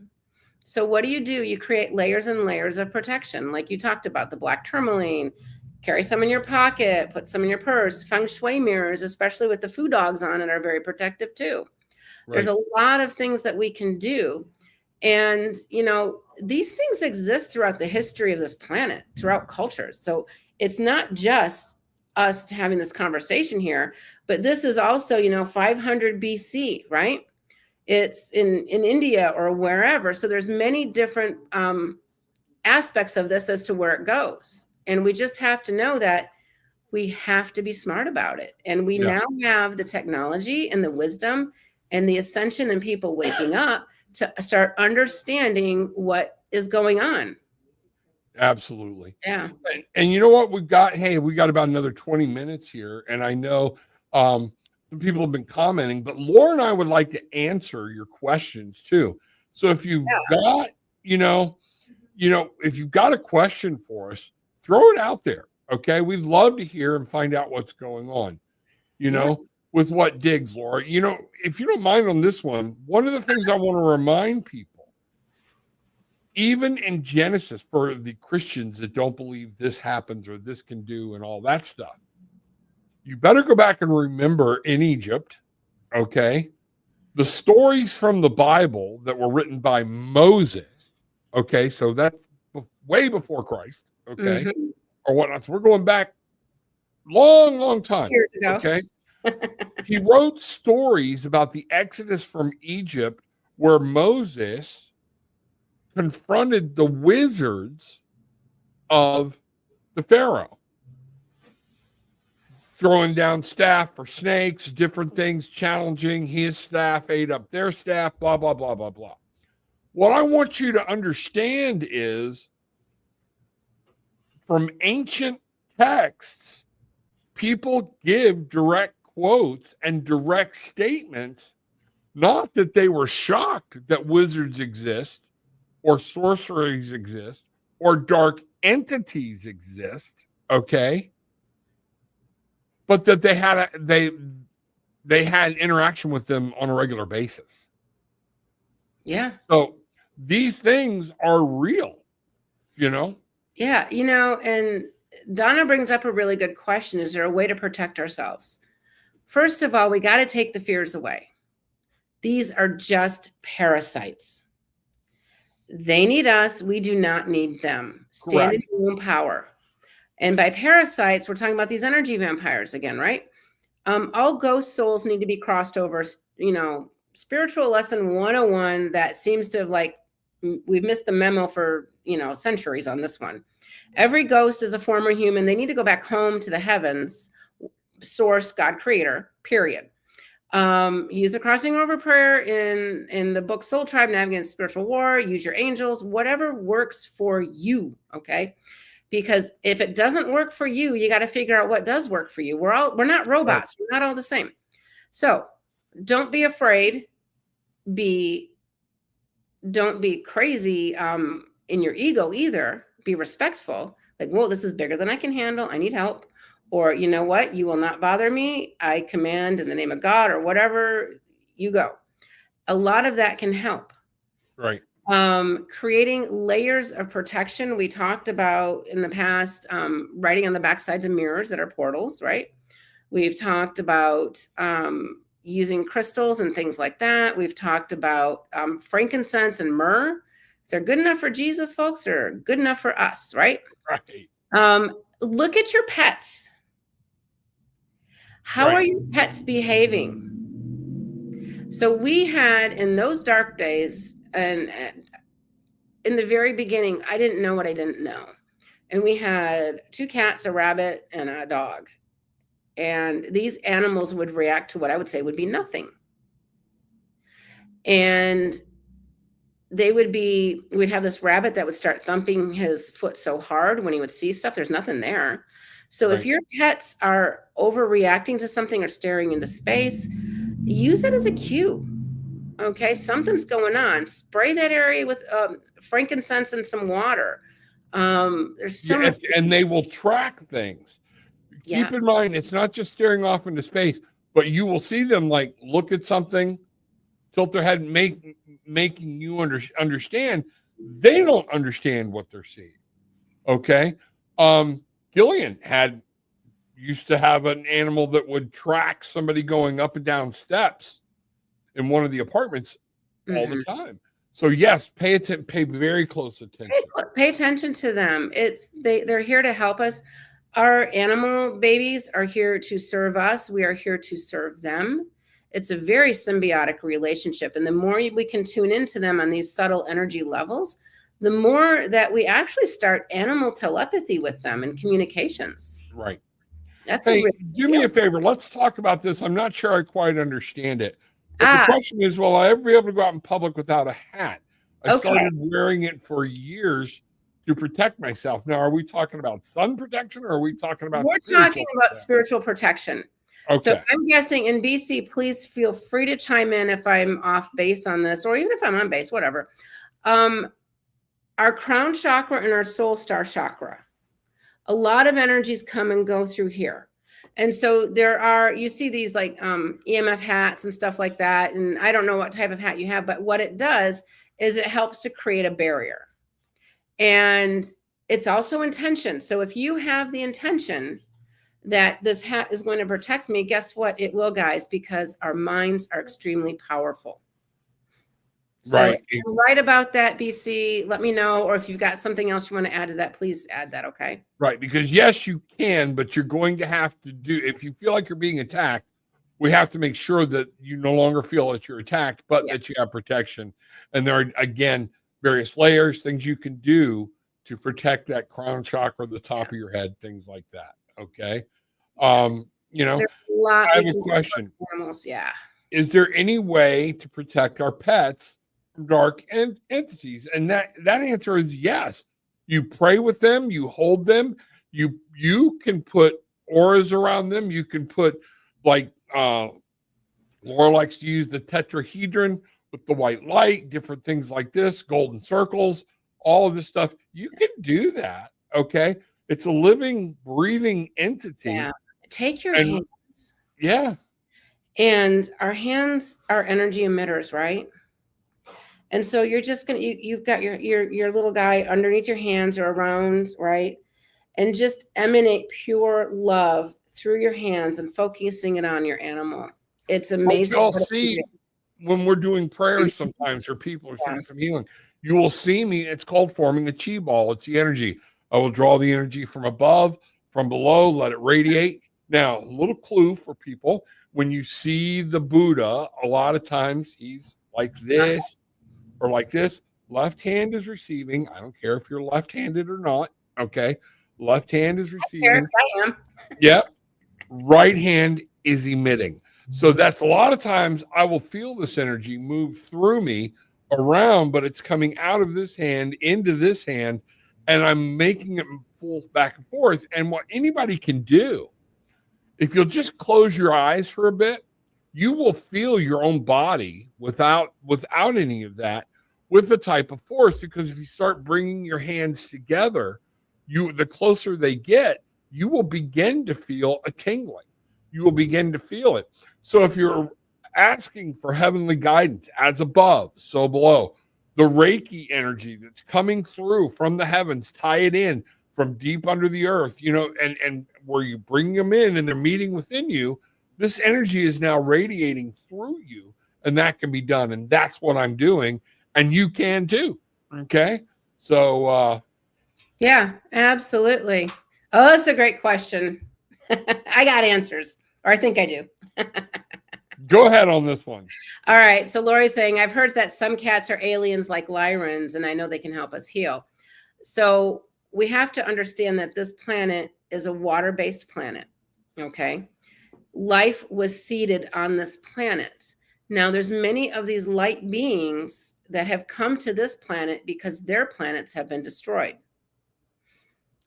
So what do? You create layers and layers of protection. Like you talked about, the black tourmaline, carry some in your pocket, put some in your purse. Feng shui mirrors, especially with the foo dogs on it, are very protective too. Right. There's a lot of things that we can do. And, these things exist throughout the history of this planet, throughout cultures. So it's not just us having this conversation here, but this is also, 500 BC, right? It's in India or wherever. So there's many different aspects of this as to where it goes. And we just have to know that we have to be smart about it. And we now have the technology and the wisdom and the ascension and people waking up to start understanding what is going on. Absolutely. Yeah. And you know what we got about another 20 minutes here. And I know some people have been commenting, but Laura and I would like to answer your questions too. So if you've got, if you've got a question for us, throw it out there. Okay. We'd love to hear and find out what's going on, with what digs, Laura. If you don't mind on this one of the things I want to remind people, even in Genesis, for the Christians that don't believe this happens or this can do and all that stuff, you better go back and remember in Egypt, okay, the stories from the Bible that were written by Moses, okay, so that's way before Christ, okay, or whatnot. So we're going back long time. Years ago. Okay. He wrote stories about the Exodus from Egypt where Moses confronted the wizards of the Pharaoh, throwing down staff for snakes, different things, challenging his staff, ate up their staff, blah, blah, blah, blah, blah. What I want you to understand is from ancient texts, people give direct quotes and direct statements, not that they were shocked that wizards exist or sorceries exist or dark entities exist, okay? But that they had interaction with them on a regular basis. Yeah. So these things are real, Yeah, and Donna brings up a really good question. Is there a way to protect ourselves? First of all, we got to take the fears away. These are just parasites. They need us. We do not need them. Stand in your own power. And by parasites, we're talking about these energy vampires again, right? All ghost souls need to be crossed over, spiritual lesson 101 that seems to have we've missed the memo for, centuries on this one. Every ghost is a former human. They need to go back home to the heavens, source, God, creator, period. Use the crossing over prayer in the book Soul Tribe, Navigating Spiritual War. Use your angels, whatever works for you, okay? Because if it doesn't work for you, you got to figure out what does work for you. We're not robots. Right. We're not all the same. So don't be afraid. Don't be crazy in your ego either. Be respectful. Like, whoa, this is bigger than I can handle. I need help. Or, you know what? You will not bother me. I command in the name of God, or whatever, you go. A lot of that can help. Right. Creating layers of protection. We talked about in the past, writing on the backsides of mirrors that are portals, right? We've talked about using crystals and things like that. We've talked about frankincense and myrrh. If they're good enough for Jesus, folks, are good enough for us, right? Right. Look at your pets. How are your pets behaving? So we had, in those dark days, and in the very beginning, I didn't know what I didn't know. And we had 2 cats, a rabbit, and a dog. And these animals would react to what I would say would be nothing. And we'd have this rabbit that would start thumping his foot so hard when he would see stuff, there's nothing there. So if your pets are overreacting to something or staring into space, use it as a cue. Okay, something's going on. Spray that area with frankincense and some water. There's so much, and they will track things. Keep in mind, it's not just staring off into space, but you will see them like look at something, tilt their head, making you understand. They don't understand what they're seeing. Okay, Gillian used to have an animal that would track somebody going up and down steps in one of the apartments all the time. So yes, pay very close attention. Pay attention to them. They're here to help us. Our animal babies are here to serve us. We are here to serve them. It's a very symbiotic relationship. And the more we can tune into them on these subtle energy levels, the more that we actually start animal telepathy with them and communications. Right. Do me a favor. Let's talk about this. I'm not sure I quite understand it. But the question is, will I ever be able to go out in public without a hat? I started wearing it for years to protect myself. Now, are we talking about sun protection or are we talking about spiritual protection? Okay. So I'm guessing in BC, please feel free to chime in if I'm off base on this, or even if I'm on base, whatever. Our crown chakra and our soul star chakra, a lot of energies come and go through here. And so you see these like EMF hats and stuff like that. And I don't know what type of hat you have, but what it does is it helps to create a barrier. And it's also intention. So if you have the intention that this hat is going to protect me, guess what? It will, guys, because our minds are extremely powerful. So if you're right about that, BC, let me know. Or if you've got something else you want to add to that, please add that, okay? Right, because yes, you can, but you're going to have to if you feel like you're being attacked, we have to make sure that you no longer feel that you're attacked, but that you have protection. And there are, again, various layers, things you can do to protect that crown chakra, the top of your head, things like that. Okay. There's a lot. I have a question. Animals, Is there any way to protect our pets from dark entities? And that answer is yes. You pray with them, you hold them, you can put auras around them, you can put like Laura likes to use the tetrahedron with the white light, different things like this, golden circles, all of this stuff. You can do that. Okay. It's a living, breathing entity. Yeah. Take your hands. Yeah. And our hands are energy emitters, right? And so you're just going to, you've got your little guy underneath your hands or around, right? And just emanate pure love through your hands and focusing it on your animal. It's amazing. You'll see when we're doing prayers sometimes, or people are seeing some healing, you will see me. It's called forming a chi ball. It's the energy. I will draw the energy from above, from below, let it radiate. Now, a little clue for people. When you see the Buddha, a lot of times he's like this or like this. Left hand is receiving. I don't care if you're left-handed or not. Okay. Left hand is receiving. I am. Yep. Right hand is emitting. So that's a lot of times I will feel this energy move through me around, but it's coming out of this hand into this hand, and I'm making it pull back and forth. And what anybody can do, if you'll just close your eyes for a bit, you will feel your own body without any of that, with the type of force. Because if you start bringing your hands together, the closer they get, you will begin to feel a tingling. You will begin to feel it. So if you're asking for heavenly guidance, as above, so below, the Reiki energy that's coming through from the heavens, tie it in from deep under the earth, and where you bring them in and they're meeting within you, this energy is now radiating through you, and that can be done. And that's what I'm doing. And you can too. Okay. So, yeah, absolutely. Oh, that's a great question. I got answers, or I think I do. Go ahead on this one. All right. So Lori's saying, I've heard that some cats are aliens like Lyrans, and I know they can help us heal. So we have to understand that this planet is a water-based planet. Okay. Life was seeded on this planet. Now, there's many of these light beings that have come to this planet because their planets have been destroyed.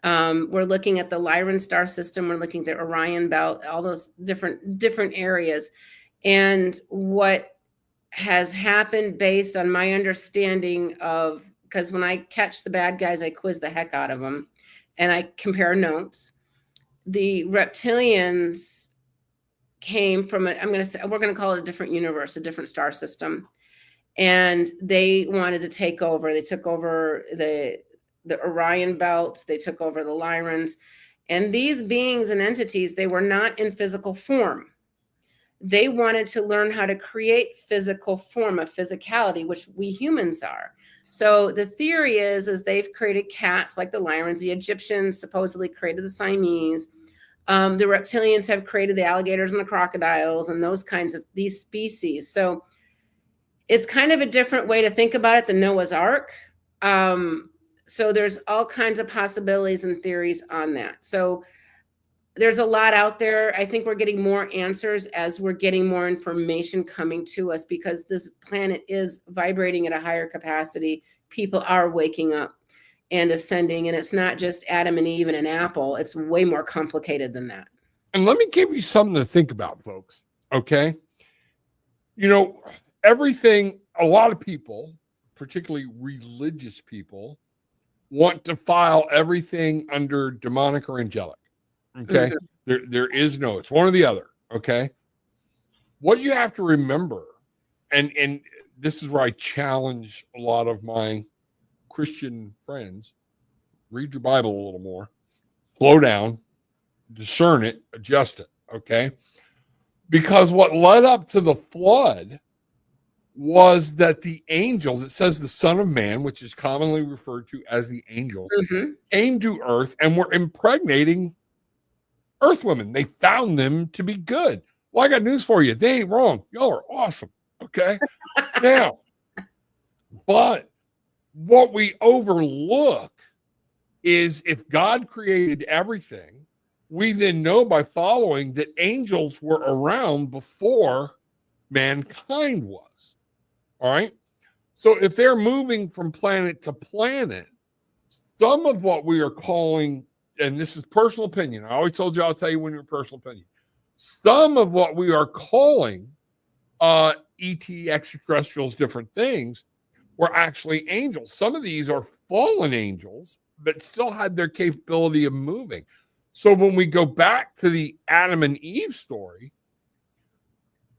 We're looking at the Lyran star system. We're looking at the Orion belt, all those different areas. And what has happened based on my understanding of, because when I catch the bad guys, I quiz the heck out of them and I compare notes. The reptilians came from we're going to call it a different universe, a different star system. And they wanted to take over. They took over the Orion belt. They took over the Lyrans. And these beings and entities, they were not in physical form. They wanted to learn how to create physical form, of physicality, which we humans are. So the theory is they've created cats like the Lyrans. The Egyptians supposedly created the Siamese. The reptilians have created the alligators and the crocodiles and those kinds of these species. So it's kind of a different way to think about it than Noah's Ark. So there's all kinds of possibilities and theories on that. So there's a lot out there. I think we're getting more answers as we're getting more information coming to us, because this planet is vibrating at a higher capacity. People are waking up and ascending, and it's not just Adam and Eve and an apple. It's way more complicated than that. And let me give you something to think about, folks. Okay. You know, everything, a lot of people, particularly religious people, want to file everything under demonic or angelic. Okay. Mm-hmm. There is no, it's one or the other. Okay. What you have to remember, and this is where I challenge a lot of my Christian friends, read your Bible a little more, slow down, discern it, adjust it. Okay. Because what led up to the flood was that the angels, it says the Son of Man, which is commonly referred to as the angels, came to earth and were impregnating earth women. They found them to be good. Well, I got news for you. They ain't wrong. Y'all are awesome. Okay. Now, but what we overlook is if God created everything, we then know by following that angels were around before mankind was. All right. So if they're moving from planet to planet, some of what we are calling, and this is personal opinion, I always told you I'll tell you when your personal opinion, some of what we are calling ET, extraterrestrials, different things, were actually angels. Some of these are fallen angels, but still had their capability of moving. So when we go back to the Adam and Eve story,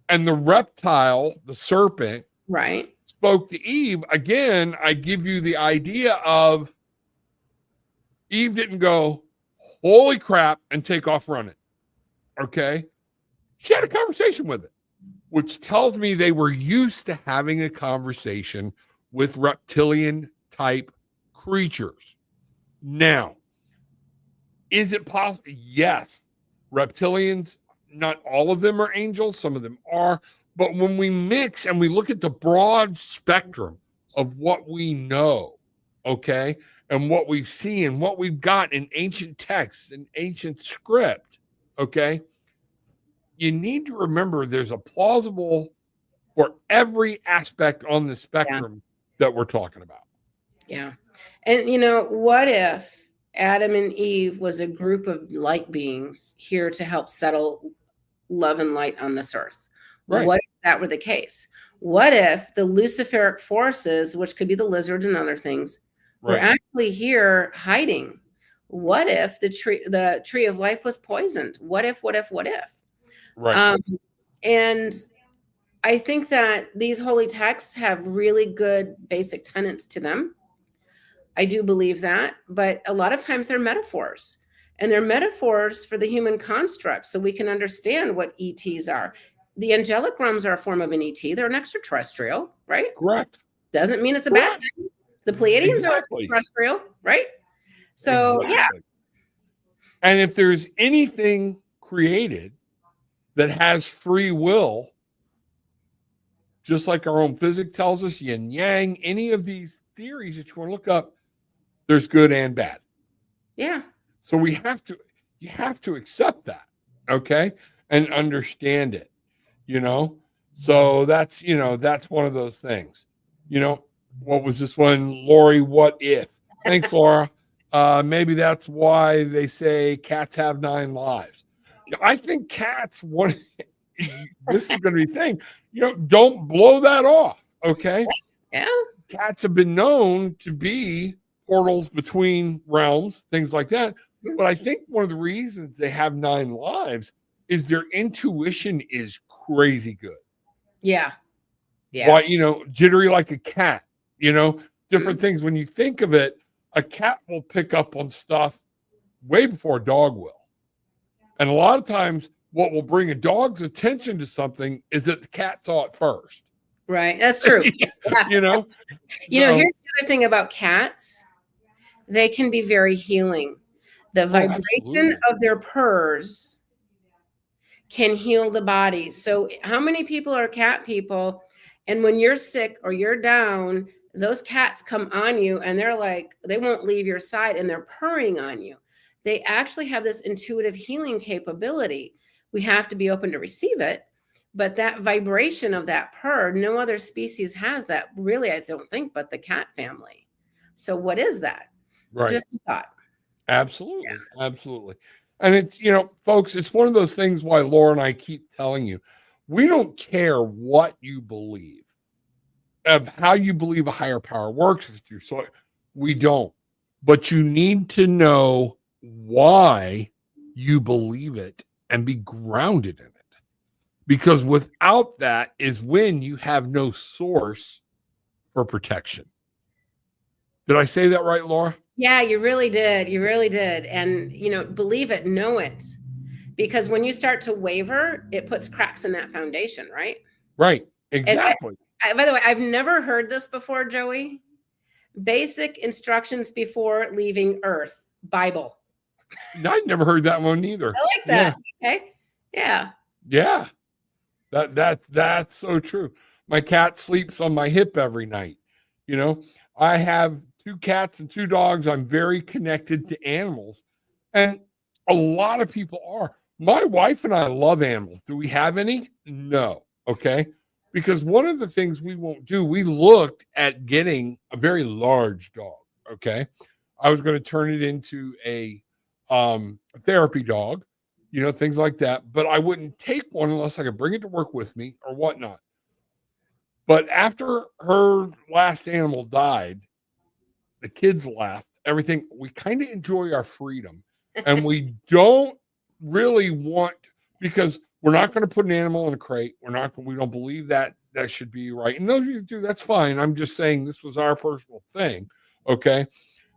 and the reptile, the serpent, right, spoke to Eve, again, I give you the idea of Eve didn't go, holy crap, and take off running. Okay? She had a conversation with it, which tells me they were used to having a conversation with reptilian type creatures. Now, is it possible? Yes. Reptilians, not all of them are angels. Some of them are. But when we mix and we look at the broad spectrum of what we know, okay, and what we've seen and what we've got in ancient texts and ancient script, okay, you need to remember there's a plausible for every aspect on the spectrum that we're talking about. Yeah. And, you know, what if Adam and Eve was a group of light beings here to help settle love and light on this earth? Right. What if that were the case? What if the Luciferic forces, which could be the lizards and other things, were actually here hiding? What if the tree of life was poisoned? What if? Right. And I think that these holy texts have really good basic tenets to them. I do believe that, but a lot of times they're metaphors, and they're metaphors for the human construct, so we can understand what ETs are. The angelic realms are a form of an ET. They're an extraterrestrial, right? Correct. Doesn't mean it's a bad thing. The Pleiadians are extraterrestrial, right? So, yeah. And if there's anything created that has free will, just like our own physics tells us, yin yang, any of these theories that you want to look up, there's good and bad. Yeah. So you have to accept that, okay, and understand it, you know. So that's, that's one of those things. What was this one? Lori, what if? Thanks, Laura. Maybe that's why they say cats have 9 lives. I think cats want this is going to be a thing. Don't blow that off. Okay. Yeah. Cats have been known to be portals between realms, things like that. But I think one of the reasons they have 9 lives is their intuition is crazy good. Yeah. Yeah. Why, jittery like a cat, different things. When you think of it, a cat will pick up on stuff way before a dog will. And a lot of times what will bring a dog's attention to something is that the cat saw it first. Right. That's true. Yeah. So, here's the other thing about cats. They can be very healing. The vibration of their purrs can heal the body. So how many people are cat people? And when you're sick or you're down, those cats come on you and they're like, they won't leave your side and they're purring on you. They actually have this intuitive healing capability. We have to be open to receive it. But that vibration of that purr, no other species has that, really, I don't think, but the cat family. So what is that? Right. Just a thought. Absolutely. Yeah. Absolutely. And it's, folks, it's one of those things why Laura and I keep telling you, we don't care what you believe, of how you believe a higher power works. So we don't. But you need to know why you believe it and be grounded in it. Because without that is when you have no source for protection. Did I say that right, Laura? Yeah, you really did. You really did. And, believe it, know it. Because when you start to waver, it puts cracks in that foundation, right? Right. Exactly. By the way, I've never heard this before, Joey. Basic instructions before leaving Earth, Bible. No, I've never heard that one either. I like that. Yeah. Okay. Yeah. Yeah. That's so true. My cat sleeps on my hip every night. I have 2 cats and 2 dogs. I'm very connected to animals. And a lot of people are. My wife and I love animals. Do we have any? No. Okay. Because one of the things we won't do, we looked at getting a very large dog. Okay. I was going to turn it into a therapy dog, things like that. But I wouldn't take one unless I could bring it to work with me or whatnot. But after her last animal died, the kids left, everything, we kind of enjoy our freedom. And we don't really want, because we're not going to put an animal in a crate. We don't believe that should be right. And those of you do, that's fine. I'm just saying this was our personal thing. Okay.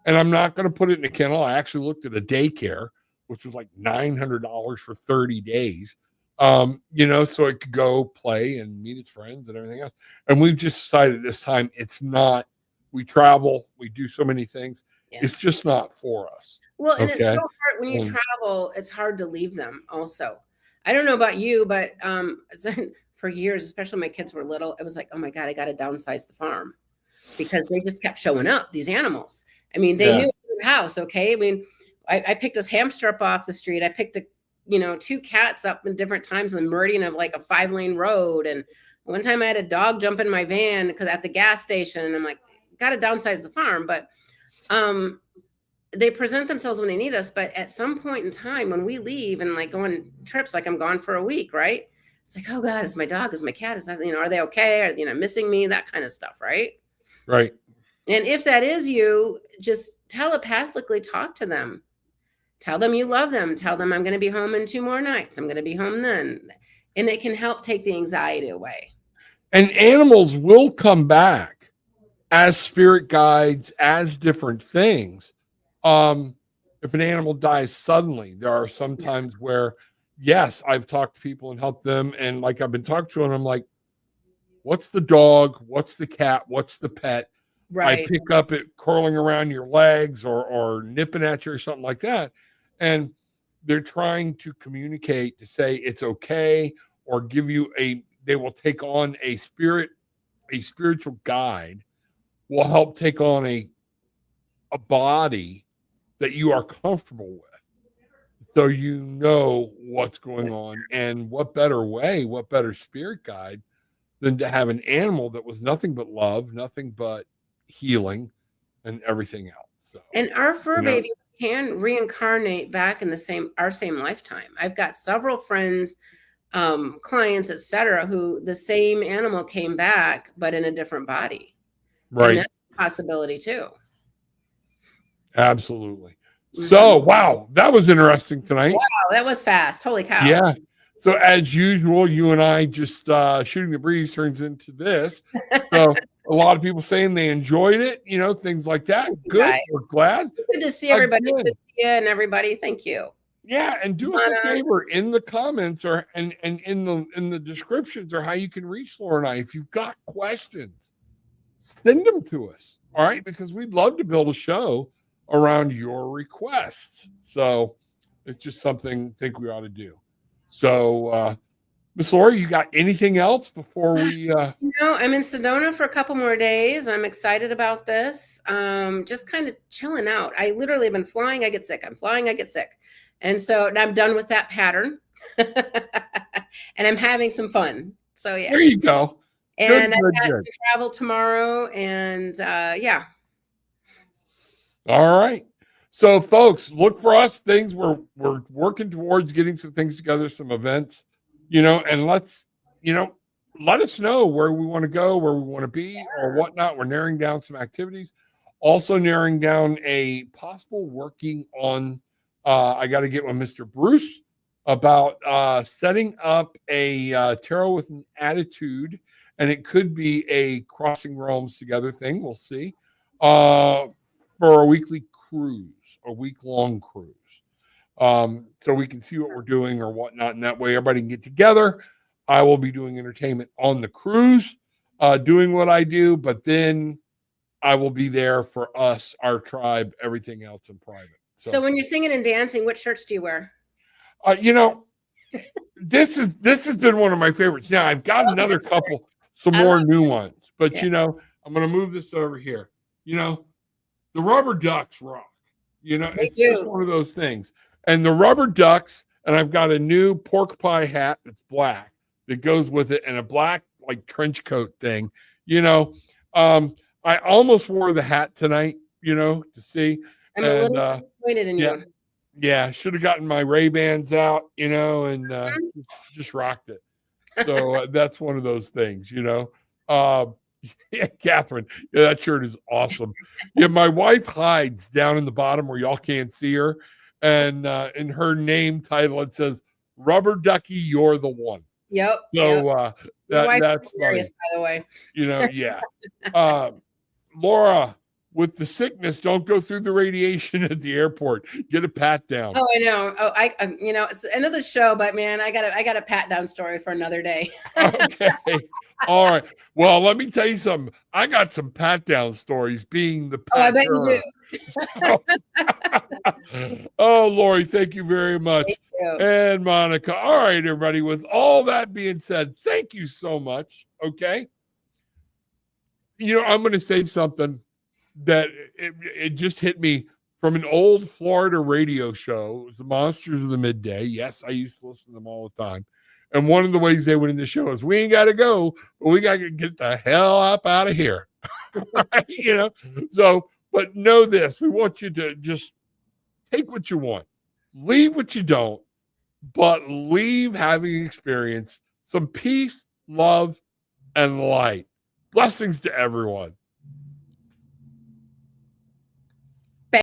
And I'm not going to put it in a kennel. I actually looked at a daycare, which was like $900 for 30 days. So it could go play and meet its friends and everything else. And we've just decided this time it's not. We travel, we do so many things. Yeah. It's just not for us. Well, and it's so hard when you travel, it's hard to leave them also. I don't know about you, but for years, especially when my kids were little, it was like, oh my God, I got to downsize the farm because they just kept showing up, these animals. I mean, they knew the house. Okay. I mean, I picked this hamster up off the street. I picked 2 cats up in different times in the meridian of like a 5-lane road. And one time I had a dog jump in my van because at the gas station, and I'm like, got to downsize the farm. But they present themselves when they need us. But at some point in time when we leave and like go on trips, like I'm gone for a week, right? It's like, oh God, is my dog, is my cat, is that, are they okay? Are missing me? That kind of stuff, right? Right. And if that is you, just telepathically talk to them. Tell them you love them. Tell them I'm going to be home in 2 more nights. I'm going to be home then. And it can help take the anxiety away. And animals will come back as spirit guides, as different things. If an animal dies suddenly, there are some times where, yes, I've talked to people and helped them. And like I've been talking to them, I'm like, what's the dog? What's the cat? What's the pet? Right. I pick up it curling around your legs or nipping at you or something like that. And they're trying to communicate to say it's okay, or give you they will take on a spiritual guide will help take on a body that you are comfortable with. So what's going on, and what better spirit guide than to have an animal that was nothing but love, nothing but healing, and everything else. So, and our fur babies can reincarnate back in our same lifetime. I've got several friends, clients, etc., who the same animal came back, but in a different body. Right. And that's a possibility too. Absolutely. So, wow, that was interesting tonight. Wow, that was fast. Holy cow. Yeah. So, as usual, you and I just shooting the breeze turns into this. So, a lot of people saying they enjoyed it, things like that. Good. Guys. We're glad. Good to see everybody. Good to see you and everybody. Thank you. Yeah, and do us a favor in the comments or and in the descriptions or how you can reach Laura and I. If you've got questions, send them to us. All right, because we'd love to build a show around your requests. So it's just something I think we ought to do. So Miss Laura, you got anything else before we No, I'm in Sedona for a couple more days. I'm excited about this. Just kind of chilling out. I literally have been flying, I get sick. I'm flying, I get sick. And so I'm done with that pattern. And I'm having some fun. So yeah. There you go. And I've got to travel tomorrow. And yeah. All right. So folks, look for us. Things we're working towards getting some things together, some events, and let's, let us know where we want to go, where we want to be or whatnot. We're narrowing down some activities, also narrowing down a possible working on, I got to get with Mr. Bruce about setting up a tarot with an attitude, and it could be a crossing realms together thing. We'll see. For a weekly cruise, a week-long cruise. So we can see what we're doing or whatnot. And that way everybody can get together. I will be doing entertainment on the cruise, doing what I do, but then I will be there for us, our tribe, everything else in private. So when you're singing and dancing, what shirts do you wear? This has been one of my favorites. Now I've got another couple, some more new ones, but I'm going to move this over here. The rubber ducks rock. It's just one of those things. And the rubber ducks, and I've got a new pork pie hat that's black that goes with it, and a black like trench coat thing. I almost wore the hat tonight, to see. I'm a little disappointed in you. Yeah, should have gotten my Ray-Bans out, and just rocked it. So that's one of those things, Yeah, Catherine. Yeah, that shirt is awesome. Yeah, my wife hides down in the bottom where y'all can't see her. And in her name title, it says, Rubber Ducky, You're the One. Yep. So that's hilarious, by the way. Yeah. Laura, with the sickness, don't go through the radiation at the airport. Get a pat down. Oh, I know. Oh, it's the end of the show, but man, I got a pat down story for another day. Okay. All right. Well, let me tell you something. I got some pat down stories being the pat. Oh, I bet you do. Oh, Lori, thank you very much. Thank you. And Monica. All right, everybody. With all that being said, thank you so much. Okay. I'm going to say something that it just hit me from an old Florida radio show. It was the Monsters of the Midday. Yes, I used to listen to them all the time. And one of the ways they went in the show is, we ain't got to go, but we got to get the hell up out of here. So, but know this, we want you to just take what you want, leave what you don't, but leave having experienced some peace, love, and light. Blessings to everyone.